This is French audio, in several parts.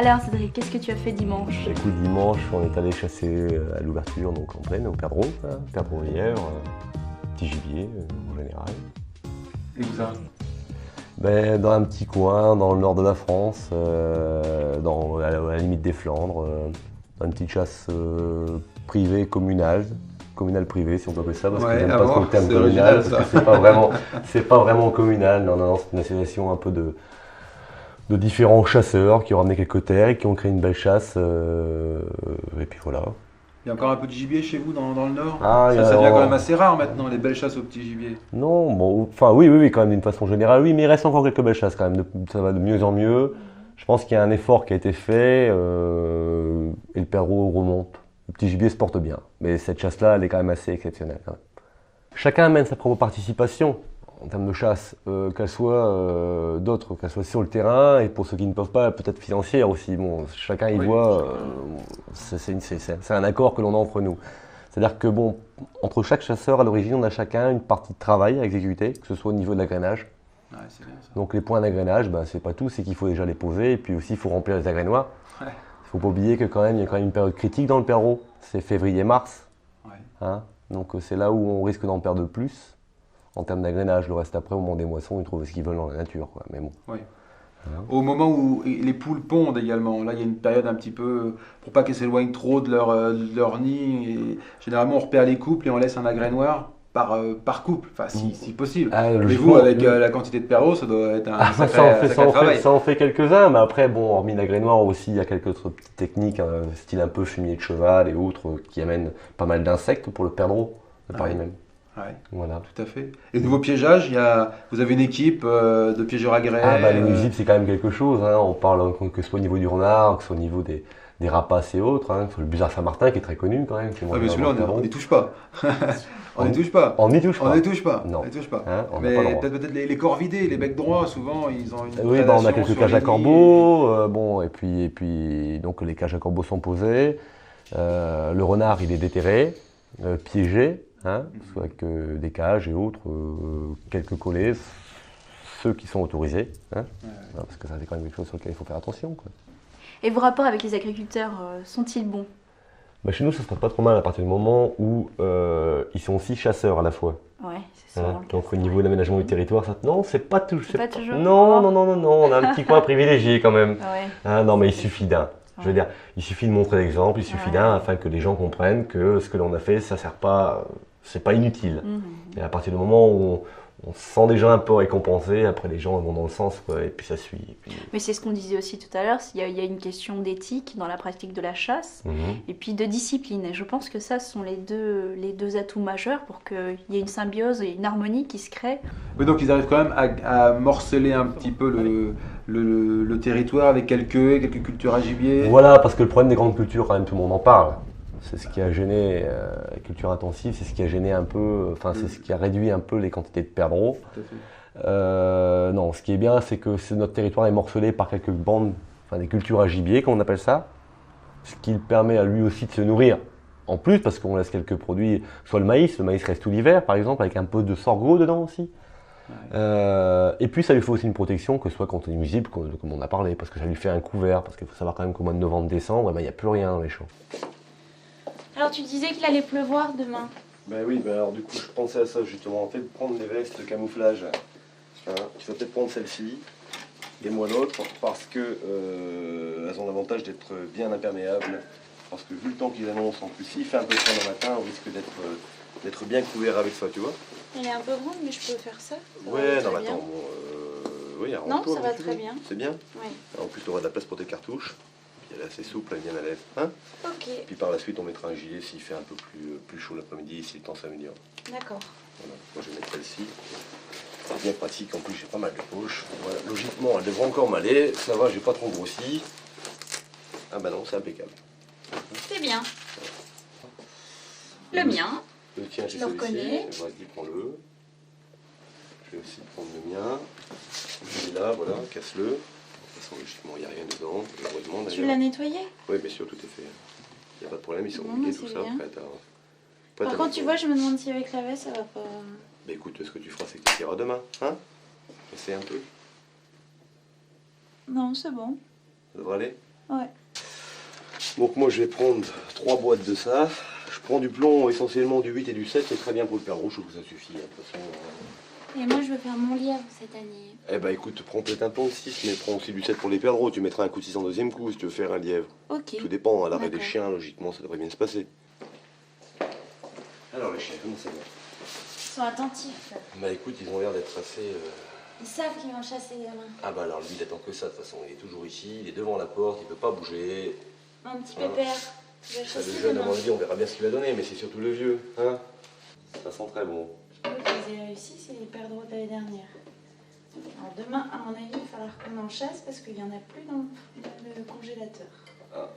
Alors Cédric, qu'est-ce que tu as fait dimanche? Écoute, dimanche, on est allé chasser à l'ouverture, donc en plaine, au perdreau, perdreau lièvre, petit gibier en général. Et où ça? Ben, dans un petit coin, dans le nord de la France, à la limite des Flandres, dans une petite chasse privée, communale privée si on peut appeler ça, parce que j'aime pas trop le terme communal, parce que c'est pas vraiment communal, non, c'est une association un peu de différents chasseurs qui ont ramené quelques terres et qui ont créé une belle chasse, et puis voilà. Il y a encore un peu de gibier chez vous dans le nord? Ah, ça devient quand même assez rare maintenant, les belles chasses au petit gibier. Non, bon, enfin oui, quand même d'une façon générale, oui, mais il reste encore quelques belles chasses quand même, ça va de mieux en mieux. Je pense qu'il y a un effort qui a été fait et le perdreau remonte. Le petit gibier se porte bien, mais cette chasse-là, elle est quand même assez exceptionnelle. Quand même. Chacun amène sa propre participation en termes de chasse, qu'elle soit qu'elle soit sur le terrain et pour ceux qui ne peuvent pas, peut-être financière aussi. Bon, chacun y voit, c'est un accord que l'on a entre nous. C'est-à-dire que bon, entre chaque chasseur, à l'origine, on a chacun une partie de travail à exécuter, que ce soit au niveau de l'agrainage. Ouais, c'est bien ça. Donc les points d'agrénage, ben, c'est pas tout, c'est qu'il faut déjà les poser et puis aussi il faut remplir les agrénoirs. Ouais. Il faut pas oublier que quand même, il y a quand même une période critique dans le perdreau, c'est février-mars. Ouais. Hein, donc c'est là où on risque d'en perdre le plus en termes d'agrénage. Le reste après, au moment des moissons, ils trouvent ce qu'ils veulent dans la nature, quoi. Mais bon. Oui. Hein. Au moment où les poules pondent également, là il y a une période un petit peu, pour pas qu'elles s'éloignent trop de leur nid, et généralement on repère les couples et on laisse un agrénoir par couple, enfin si possible. Ah, mais vous, avec la quantité de perdreaux, ça doit être un sacré travail. Ça en fait quelques-uns, mais après, bon, hormis l'agrénoir aussi, il y a quelques autres petites techniques, style un peu fumier de cheval et autres, qui amènent pas mal d'insectes pour le perdreau, de Paris même. Ouais, voilà. tout à fait. Et nouveau piégeage, vous avez une équipe de piégeurs agréés. Ah bah les nuisibles c'est quand même quelque chose, hein. On parle que ce soit au niveau du renard, que ce soit au niveau des rapaces et autres, hein. Le busard Saint-Martin qui est très connu quand même. Ah mais celui-là on n'y touche pas. On n'y touche pas. On n'y touche pas. On n'y touche pas. Non. On n'y touche pas. Hein, on n'a mais pas le droit. peut-être les corvidés, les becs droits, souvent ils ont une oui, bah, on a prédation quelques sur cages à les nids. corbeaux, bon, et puis donc les cages à corbeaux sont posées. Le renard il est déterré, piégé, hein, soit avec des cages et autres, quelques collets, ceux qui sont autorisés, hein, parce que ça c'est quand même quelque chose sur lequel il faut faire attention, quoi. Et vos rapports avec les agriculteurs sont-ils bons? Bah chez nous, ça se passe pas trop mal à partir du moment où ils sont aussi chasseurs à la fois. Ouais, c'est ça. Donc au niveau de l'aménagement du territoire, ça... non, c'est pas toujours. Pas toujours. Non, on a un petit coin privilégié quand même. Ouais. Hein, non, mais il suffit d'un. Je veux dire, il suffit de montrer l'exemple, il suffit d'un afin que les gens comprennent que ce que l'on a fait, ça sert pas, c'est pas inutile. Et à partir du moment où on se sent déjà un peu récompensé, après les gens vont dans le sens, quoi, et puis ça suit. Et puis... Mais c'est ce qu'on disait aussi tout à l'heure, il y a une question d'éthique dans la pratique de la chasse et puis de discipline. Et je pense que ça, ce sont les deux atouts majeurs pour qu'il y ait une symbiose et une harmonie qui se crée. Oui, donc ils arrivent quand même à morceler un petit peu le territoire avec quelques cultures à gibier. Voilà, parce que le problème des grandes cultures, quand même, tout le monde en parle. C'est ce qui a gêné la culture intensive, c'est ce qui a gêné un peu, enfin c'est ce qui a réduit un peu les quantités de perdreaux. Tout à fait. Non, ce qui est bien, c'est que notre territoire est morcelé par quelques bandes, enfin des cultures à gibier, comme on appelle ça, ce qui le permet à lui aussi de se nourrir. En plus, parce qu'on laisse quelques produits, soit le maïs reste tout l'hiver, par exemple, avec un peu de sorgho dedans aussi. Et puis ça lui fait aussi une protection, que ce soit contre les nuisibles, comme on a parlé, parce que ça lui fait un couvert, parce qu'il faut savoir quand même qu'au mois de novembre-décembre, il n'y a plus rien dans les champs. Alors tu disais qu'il allait pleuvoir demain. Ben oui, alors du coup je pensais à ça justement, en fait de prendre les vestes de camouflage. Hein, tu vas peut-être prendre celle-ci et moi l'autre, parce que elles ont l'avantage d'être bien imperméables. Parce que vu le temps qu'ils annoncent, en plus s'il fait un peu froid le matin, on risque d'être bien couvert avec ça, tu vois. Elle est un peu grande, mais je peux faire ça. Ouais, non mais attends, oui, non, ça va très bien. C'est bien. Oui. En plus tu auras de la place pour tes cartouches. Elle est assez souple, elle est bien à l'aise. Hein, ok. puis par la suite, on mettra un gilet s'il fait un peu plus chaud l'après-midi, si le temps s'améliore. D'accord. Voilà. Moi, je vais mettre celle-ci. C'est bien pratique, en plus, j'ai pas mal de poches. Voilà. Logiquement, elle devrait encore m'aller. Ça va, j'ai pas trop grossi. Ah bah non, c'est impeccable. C'est bien. Le mien. Le tien, c'est Je le celui-ci. reconnais. Vas-y, prends-le. Je vais aussi prendre le mien. Celui-là, voilà, casse-le. De toute façon, logiquement, il n'y a rien dedans. Heureusement, Tu l'as nettoyé? Oui, bien sûr, tout est fait. Il n'y a pas de problème, ils sont Non, rouillés, mais tout c'est ça. bien. Prêt à Par contre, tu vois, je me demande si avec la veste, ça va pas... Bah écoute, ce que tu feras, c'est que tu iras demain. Hein? Essaye un peu. Non, c'est bon. Ça devrait aller? Ouais. Donc moi je vais prendre 3 boîtes de ça. Je prends du plomb, essentiellement du 8 et du 7, c'est très bien pour le perdreau, je trouve que ça suffit. De toute façon, Et moi, je veux faire mon lièvre cette année. Eh ben écoute, prends peut-être un plomb de 6, mais prends aussi du 7 pour les perdreaux. Tu mettras un coup de 6 en deuxième coup si tu veux faire un lièvre. Ok. Tout dépend, à l'arrêt des D'accord. chiens, logiquement, ça devrait bien se passer. Alors les chiens, comment ça va? Ils sont attentifs. Bah écoute, ils ont l'air d'être assez... Ils savent qu'ils vont chasser demain. Ah bah alors lui, il attend que ça, de toute façon. Il est toujours ici, il est devant la porte, il peut pas bouger. Mon petit pépère. Tu vas Ça, le chasser jeune, à demain. mon avis, on verra bien ce qu'il va donner, mais c'est surtout le vieux. Hein, ça sent très bon. Je les ai réussi, c'est les perdreaux de l'année dernière. Alors demain, à mon avis, il va falloir qu'on en chasse parce qu'il n'y en a plus dans le congélateur. Ah.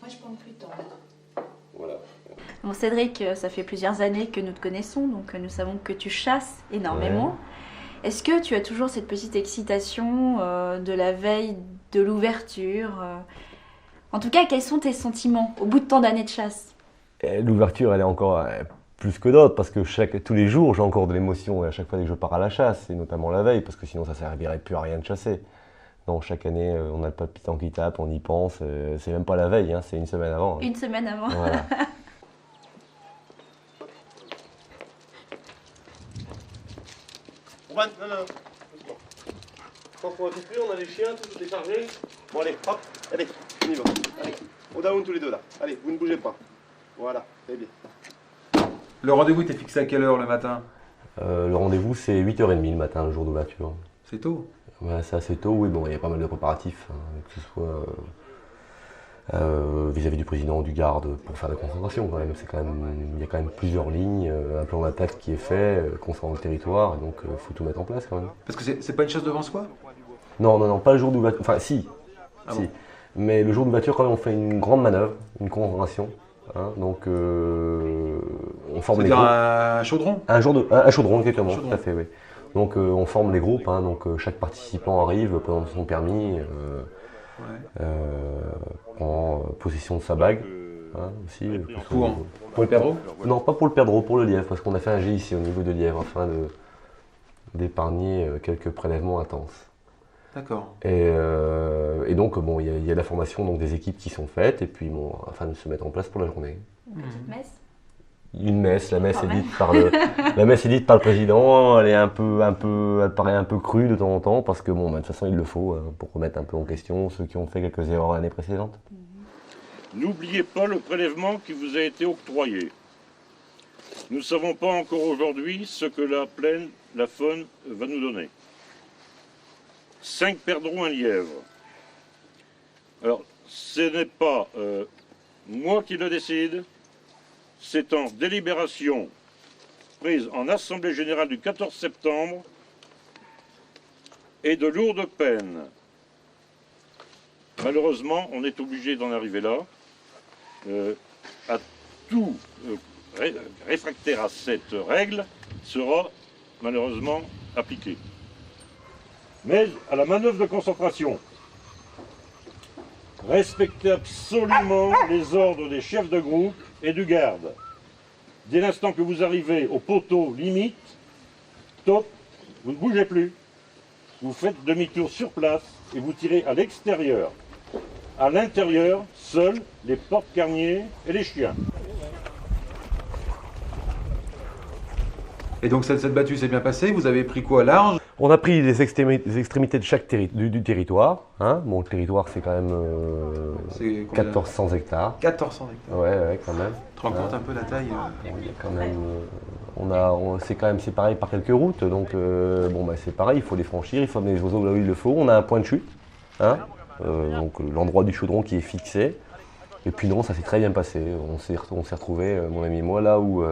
Moi, je prends plus de temps. Voilà. Bon, Cédric, ça fait plusieurs années que nous te connaissons, donc nous savons que tu chasses énormément. Est-ce que tu as toujours cette petite excitation de la veille de l'ouverture En tout cas, quels sont tes sentiments au bout de tant d'années de chasse? Et l'ouverture, elle est encore plus que d'autres, parce que tous les jours, j'ai encore de l'émotion à chaque fois que je pars à la chasse, et notamment la veille, parce que sinon ça ne servirait plus à rien de chasser. Donc chaque année, on a le palpitant qui tape, on y pense, c'est même pas la veille, hein, c'est une semaine avant. Hein. Une semaine avant. Voilà. Non, non, doucement. Quand on a tout pris, on a les chiens, tout est chargé. Bon allez, hop, allez, on y va. Allez, au down tous les deux là. Allez, vous ne bougez pas. Voilà, c'est bien. Le rendez-vous était fixé à quelle heure le matin? Le rendez-vous c'est 8h30 le matin, le jour d'ouverture. C'est tôt. Ouais, c'est assez tôt, oui, bon, il y a pas mal de préparatifs, hein, que ce soit vis-à-vis du président, du garde, pour faire la concentration quand même. Il y a quand même plusieurs lignes, un plan d'attaque qui est fait, concernant le territoire, donc il faut tout mettre en place quand même. Parce que c'est pas une chasse devant soi? Non, non, non, pas le jour d'ouverture, enfin si, Ah si. bon. Mais le jour d'ouverture quand même on fait une grande manœuvre, une concentration, hein, donc on forme les C'est-à-dire groupes. un chaudron? Un chaudron, exactement, Chaudron. tout à fait, oui. Donc on forme les groupes, hein, donc chaque participant arrive, présente son permis, Ouais. prend possession de sa bague, hein, aussi. Pour le perdreau? Non, pas pour le perdreau, pour le lièvre, parce qu'on a fait un jet ici au niveau de lièvre, afin d'épargner quelques prélèvements intenses. D'accord. Et donc, bon, il y a la formation donc, des équipes qui sont faites, et puis bon, afin de se mettre en place pour la journée. Une petite messe. Une messe, la messe Quand est même. dite par la messe est dite par le président. Elle est elle paraît un peu crue de temps en temps parce que bon, bah, de toute façon il le faut hein, pour remettre un peu en question ceux qui ont fait quelques erreurs l'année précédente. N'oubliez pas le prélèvement qui vous a été octroyé. Nous ne savons pas encore aujourd'hui ce que la plaine, la faune va nous donner. 5 perdreaux, un lièvre. Alors, ce n'est pas moi qui le décide, c'est en délibération prise en Assemblée Générale du 14 septembre et de lourdes peines. Malheureusement, on est obligé d'en arriver là. À tout réfractaire à cette règle sera malheureusement appliqué. Mais à la manœuvre de concentration, respectez absolument les ordres des chefs de groupe et du garde. Dès l'instant que vous arrivez au poteau limite, top, vous ne bougez plus. Vous faites demi-tour sur place et vous tirez à l'extérieur. À l'intérieur, seuls les porte-carniers et les chiens. Et donc cette battue s'est bien passée, vous avez pris quoi large? On a pris les extrémités de chaque du territoire. Hein. Bon, le territoire c'est quand même C'est combien? 1400 hectares. 1400 hectares. Ouais, quand même. Tu te rends compte un peu la taille? Il y a quand même, c'est quand même séparé par quelques routes, donc bon bah c'est pareil, il faut les franchir, il faut amener les oiseaux là où il le faut. On a un point de chute, hein, donc l'endroit du chaudron qui est fixé. Et puis non, ça s'est très bien passé. On s'est retrouvés, mon ami et moi, là où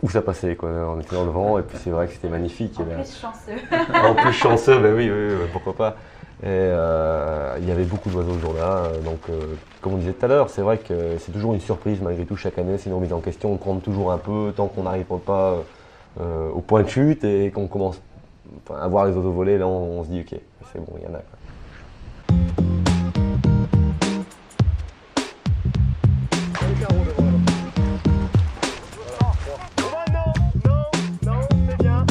ça passait, quoi. On était dans le vent, et puis c'est vrai que c'était magnifique. En plus chanceux. En plus chanceux, ben oui, pourquoi pas. Et il y avait beaucoup d'oiseaux ce jour-là, donc comme on disait tout à l'heure, c'est vrai que c'est toujours une surprise malgré tout chaque année, c'est une remise en question, on compte toujours un peu tant qu'on n'arrive pas au point de chute et qu'on commence à voir les oiseaux voler, là on se dit ok, c'est bon, il y en a. Quoi. Non, c'est bien.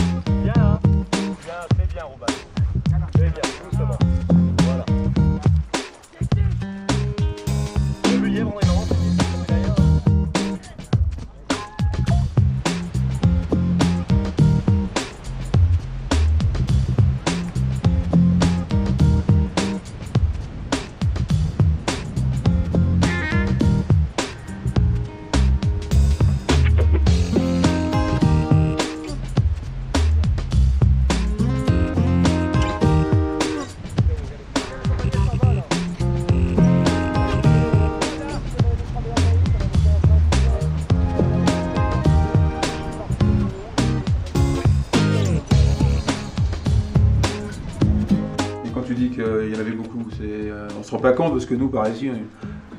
tu dis qu'il y en avait beaucoup, on se rend pas compte parce que nous, par ici,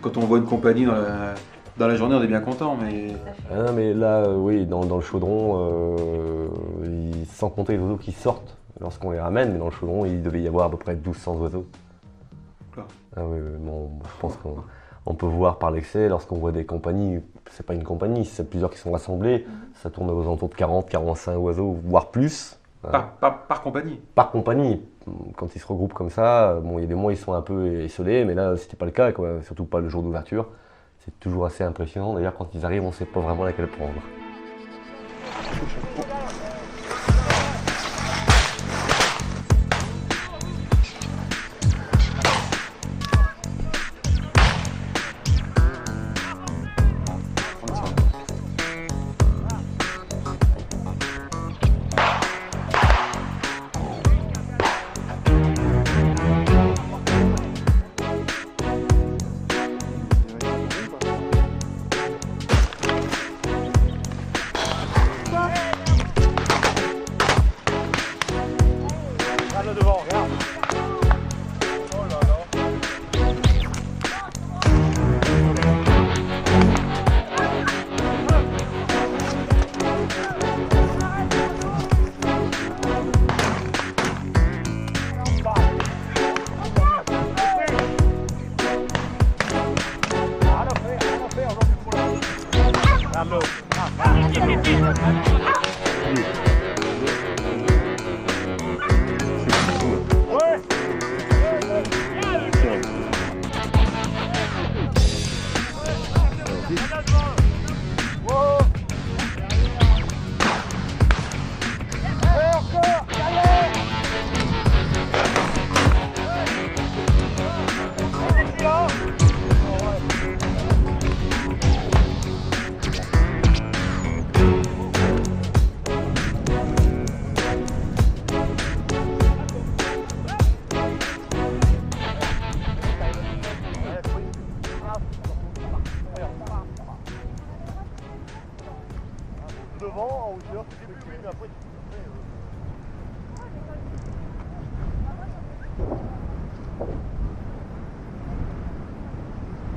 quand on voit une compagnie dans la journée, on est bien content. Mais... Ah non, mais là, oui, dans le chaudron, sans compter les oiseaux qui sortent lorsqu'on les ramène, mais dans le chaudron, il devait y avoir à peu près 1200 oiseaux. D'accord. Ah oui, bon, je pense qu'on peut voir par l'excès, lorsqu'on voit des compagnies, c'est pas une compagnie, c'est plusieurs qui sont rassemblés, ça tourne aux alentours de 40, 45 oiseaux, voire plus. Par compagnie. Par compagnie. Quand ils se regroupent comme ça, bon, il y a des mois ils sont un peu isolés, mais là c'était pas le cas, quoi. Surtout pas le jour d'ouverture. C'est toujours assez impressionnant. D'ailleurs, quand ils arrivent, on sait pas vraiment laquelle prendre.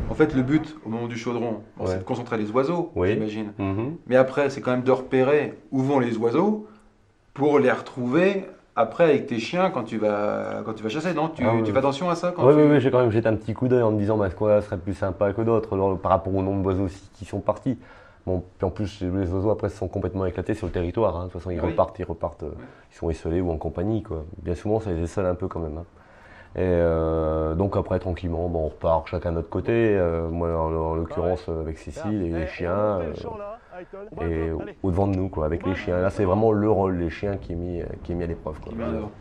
En fait, le but au moment du chaudron, c'est de concentrer les oiseaux, j'imagine. Mais après, c'est quand même de repérer où vont les oiseaux pour les retrouver après avec tes chiens quand tu vas chasser, non? Tu fais attention à ça quand Oui, j'ai quand même jeté un petit coup d'œil en me disant quoi serait plus sympa que d'autres par rapport au nombre d'oiseaux qui sont partis. Bon, puis en plus, les oiseaux après sont complètement éclatés sur le territoire. Hein. De toute façon, ils repartent, ils sont isolés ou en compagnie, quoi. Bien souvent, ça les isole un peu quand même. Hein. Et donc après, tranquillement, on repart chacun de notre côté. Moi, en l'occurrence, avec Cécile et les chiens. Et au-devant de nous, quoi, avec les chiens. Là, c'est vraiment le rôle des chiens qui est mis à l'épreuve. Quoi.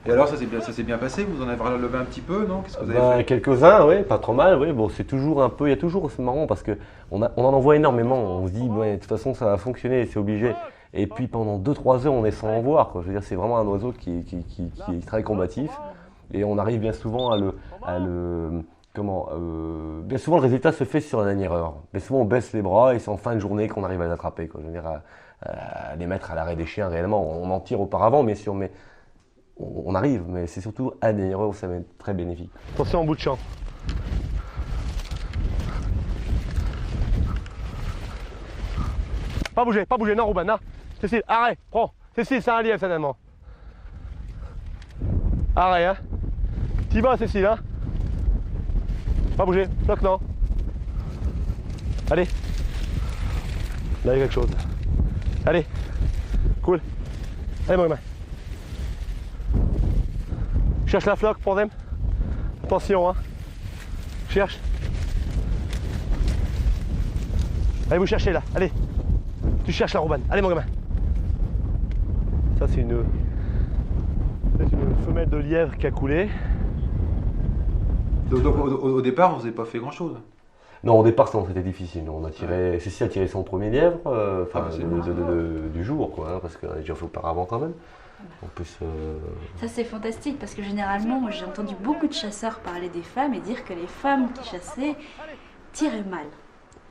Et alors, ça s'est bien passé? Vous en avez relevé un petit peu, non? Qu'est-ce que vous avez fait? Quelques-uns, oui, pas trop mal. Oui. Bon, c'est toujours un peu, il y a toujours, c'est marrant parce qu'on en envoie énormément. On se dit, de toute façon, ça va fonctionner, c'est obligé. Et puis pendant 2-3 heures, on est sans en voir. Quoi. Je veux dire, c'est vraiment un oiseau qui est très combatif. Et on arrive bien souvent bien souvent le résultat se fait sur la dernière heure. Bien souvent on baisse les bras et c'est en fin de journée qu'on arrive à l'attraper. Je veux dire, à les mettre à l'arrêt des chiens réellement. On en tire auparavant bien sûr, mais on arrive. Mais c'est surtout à la dernière heure où ça va être très bénéfique. Attention en bout de champ. Pas bouger, non Ruben, non. Cécile, arrête, prends. Cécile, c'est un lièvre certainement. Arrête, hein. T'y vas, Cécile, hein. Pas bouger, bloc, non. Allez. Là, il y a quelque chose. Allez. Cool. Allez, mon gamin. Cherche la floque, troisième. Attention, hein. Cherche. Allez, vous cherchez là. Allez. Tu cherches la Ruben. Allez, mon gamin. Ça, c'est une femelle de lièvre qui a coulé. Donc au départ, vous n'avez pas fait grand-chose? Non, au départ, c'était difficile. Cécile a tiré son premier lièvre du jour, quoi, hein, parce qu'on a déjà fait auparavant quand même. En plus, ça c'est fantastique parce que généralement, moi, j'ai entendu beaucoup de chasseurs parler des femmes et dire que les femmes qui chassaient tiraient mal.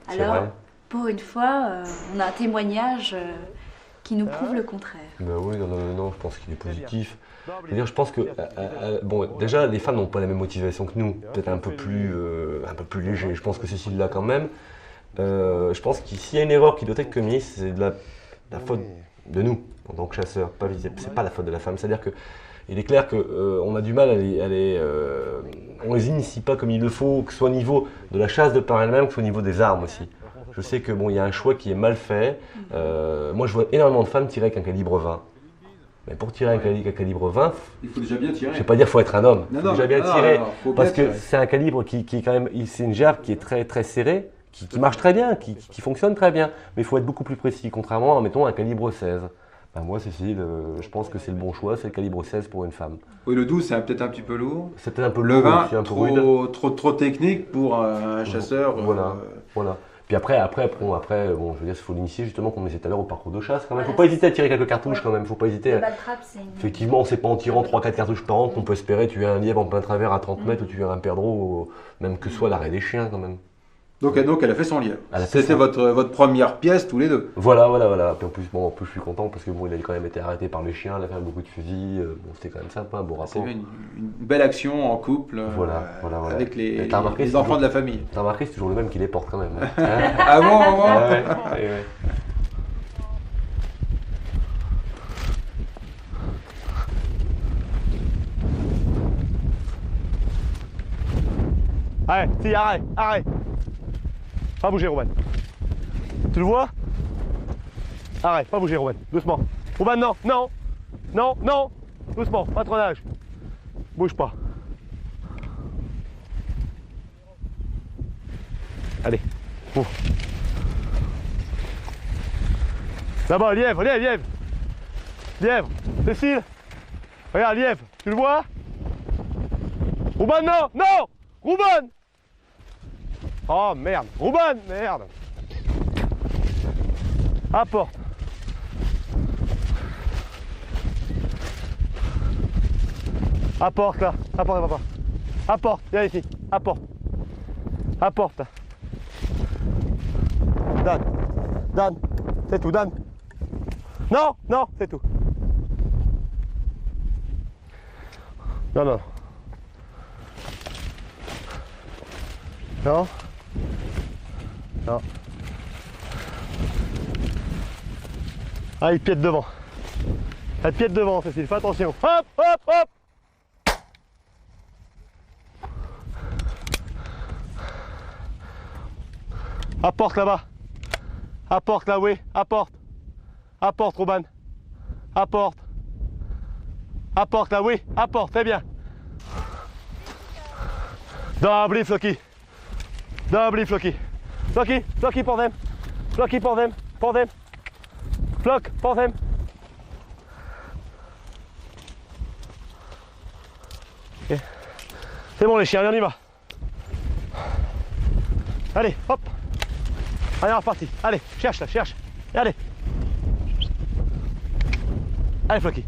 Alors, pour une fois, on a un témoignage qui nous prouve le contraire. Ben oui, non, je pense qu'il est positif. C'est-à-dire, je pense que, bon, déjà, les femmes n'ont pas la même motivation que nous, peut-être un peu plus léger. Je pense que Cécile l'a quand même. Je pense que s'il y a une erreur qui doit être commise, c'est de la faute de nous, en tant que chasseurs. C'est pas la faute de la femme. C'est-à-dire que il est clair qu'on a du mal on les initie pas comme il le faut, que ce soit au niveau de la chasse de par elle-même, que ce soit au niveau des armes aussi. Je sais que bon, il y a un choix qui est mal fait. Moi, je vois énormément de femmes tirer avec un calibre 20. Mais pour tirer avec un calibre 20, il faut déjà bien tirer. Je ne vais pas dire qu'il faut être un homme. Il faut déjà bien tirer. Parce que tirer. C'est un calibre qui est quand même. C'est une gerbe qui est très, très serrée, qui marche très bien, qui fonctionne très bien. Mais il faut être beaucoup plus précis, contrairement à, mettons, un calibre 16. Ben moi, Cécile, je pense que c'est le bon choix, c'est le calibre 16 pour une femme. Oui, le 12, c'est peut-être un petit peu lourd. C'est peut-être un peu Le lourd, 20, aussi, un peu rude. trop technique pour un chasseur. Voilà. Puis après, bon, je veux dire, il faut l'initier justement, comme on disait tout à l'heure, au parcours de chasse quand même. Il ne faut pas hésiter à tirer quelques cartouches quand même. Faut pas hésiter. Effectivement, c'est pas en tirant 3-4 cartouches par an qu'on peut espérer tuer un lièvre en plein travers à 30 mètres ou tuer un perdreau, même que ce soit l'arrêt des chiens quand même. Donc elle a fait son lièvre. C'était votre première pièce tous les deux. Voilà. Puis en plus, je suis content parce que bon, il a quand même été arrêté par les chiens, il a fait beaucoup de fusils. Bon, c'était quand même sympa, un beau rapport. C'est une belle action en couple. Voilà. Avec les enfants enfants de la famille. T'as remarqué, c'est toujours le même qui les porte quand même. Hein. Ah bon, Ouais. Allez, si, arrête. Pas bouger, Roman. Tu le vois? Arrête, pas bouger, Roman. Doucement. Roman, non. Doucement, patronage. Bouge pas. Allez, ouvre. Là-bas, lièvre. Lièvre, Cécile. Regarde, lièvre, tu le vois? Roman, non. Rouban! Oh merde! Rouban! Merde! Apporte! Apporte là! Apporte papa! Apporte! Viens ici! Apporte! Apporte là! Dan! C'est tout, Dan! Non! C'est tout! Non! Ah, il piète devant. Elle piète devant, Cécile, fais attention. Hop! Apporte là-bas. Apporte là, oui. Apporte, Robin. Apporte là, oui. Apporte, très bien. Double Flocky. Flocky, pour them. Flocky, pour them. Flock, pour them. Okay. C'est bon les chiens, allez, on y va. Allez, hop. Allez, on est reparti. Allez, cherche. Et allez. Allez, Flocky.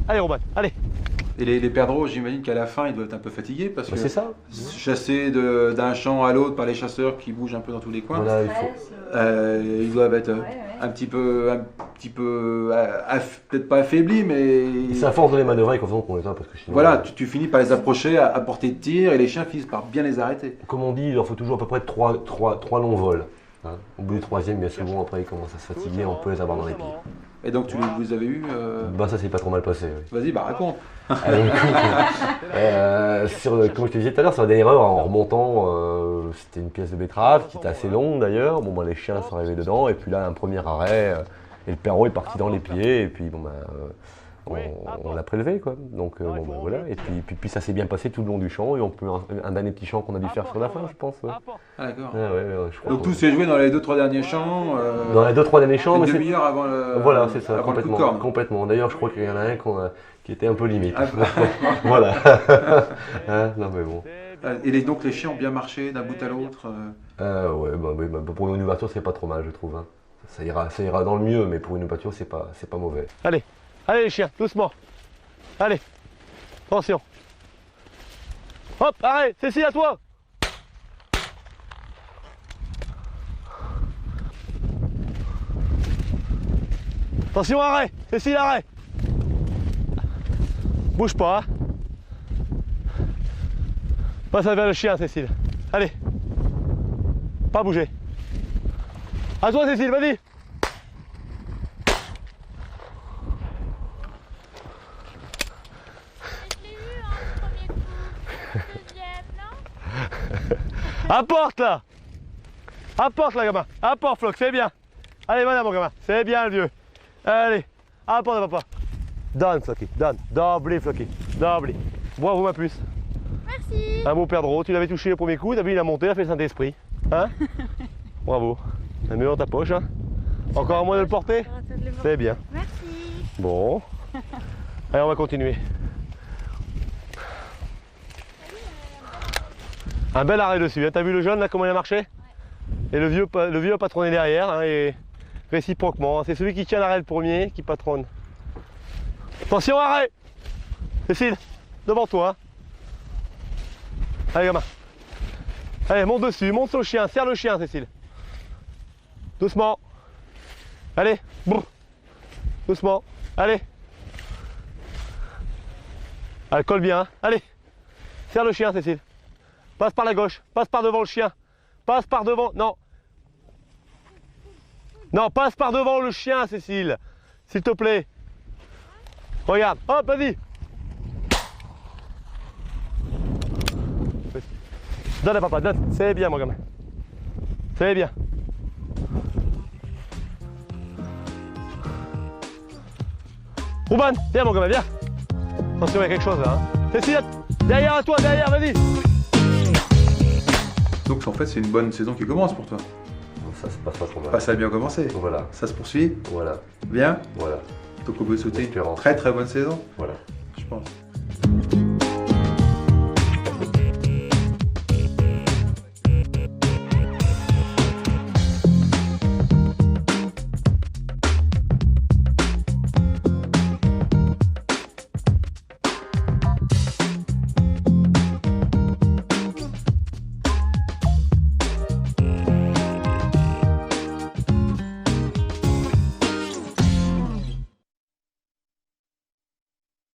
Allez, Roman, allez. Et les perdreaux, j'imagine qu'à la fin, ils doivent être un peu fatigués parce que c'est ça. Chasser d'un champ à l'autre par les chasseurs qui bougent un peu dans tous les coins, voilà, ils doivent être un petit peu peut-être pas affaiblis, mais c'est à force de les manœuvrer qu'on les a parce que sinon, voilà, tu finis par les approcher à portée de tir et les chiens finissent par bien les arrêter. Comme on dit, il leur faut toujours à peu près trois longs vols. Hein. Au bout du troisième, bien souvent après ils commencent à se fatiguer, on peut les avoir dans les pieds. Et donc vous les avez eu Bah ça s'est pas trop mal passé. Oui. Vas-y, raconte. Comme je te disais tout à l'heure, sur la dernière heure, en remontant, c'était une pièce de betterave qui était assez longue d'ailleurs. Bon, les chiens sont arrivés dedans et puis là un premier arrêt et le perro est parti dans les pieds et puis on l'a prélevé quoi. Donc voilà. Et puis ça s'est bien passé tout le long du champ et on peut un dernier petit chant qu'on a dû faire sur la fin, je pense. Ouais. Ah d'accord. Donc tout s'est joué dans les 2-3 derniers champs. Dans les 2-3 derniers champs, une mais demi-heure avant le. Voilà, c'est ça, avant complètement. Complètement. D'ailleurs, je crois qu'il y en a un qui était un peu limite. Ah, voilà. Hein, non mais bon. Et donc les chiens ont bien marché d'un bout à l'autre. Pour une ouverture, c'est pas trop mal, je trouve. Hein. Ça ira dans le mieux, mais pour une ouverture, c'est pas mauvais. Allez les chiens, doucement. Allez, attention. Hop, arrête, Cécile, à toi. Attention, arrêt. Cécile, arrêt. Bouge pas. Hein. Passe vers le chien, Cécile. Allez. Pas bouger. À toi, Cécile, vas-y. Apporte là. Apporte là, gamin. Apporte, Floc, c'est bien. Allez, voilà mon gamin. C'est bien le vieux. Allez. Apporte à papa. Donne, Flocky. Donne. D'emblée, Flocky. D'emblée. Bravo, ma puce. Merci. Un beau perdreau. Tu l'avais touché le premier coup. T'as vu, il a monté, il a fait le Saint-Esprit. Hein? Bravo. La mieux dans ta poche. Hein? Encore un mois de le porter? C'est bien. Merci. Bon. Allez, on va continuer. Un bel arrêt dessus. Hein. T'as vu le jeune là, comment il a marché? Et le vieux a patronné derrière. Hein, et réciproquement. Hein. C'est celui qui tient l'arrêt le premier qui patronne. Attention, arrêt! Cécile, devant toi. Hein. Allez, gamin. Allez, monte dessus, monte sur le chien, serre le chien, Cécile. Doucement. Allez, brrr. Doucement. Allez. Allez, colle bien. Hein. Allez. Serre le chien, Cécile. Passe par la gauche. Passe par devant le chien. Passe par devant. Non. Non, passe par devant le chien, Cécile. S'il te plaît. Regarde. Hop, vas-y. Donne à papa, donne. C'est bien, mon gamin. C'est bien. Rouban, viens, mon gamin, viens. Attention, il y a quelque chose là. Hein. Cécile, derrière à toi, derrière, vas-y. Donc en fait, c'est une bonne saison qui commence pour toi. Ça se passe pas trop mal. Bah, ça a bien commencé. Voilà. Ça se poursuit. Voilà. Bien. Voilà. Donc on peut souhaiter une Espérance. très très bonne saison. Voilà.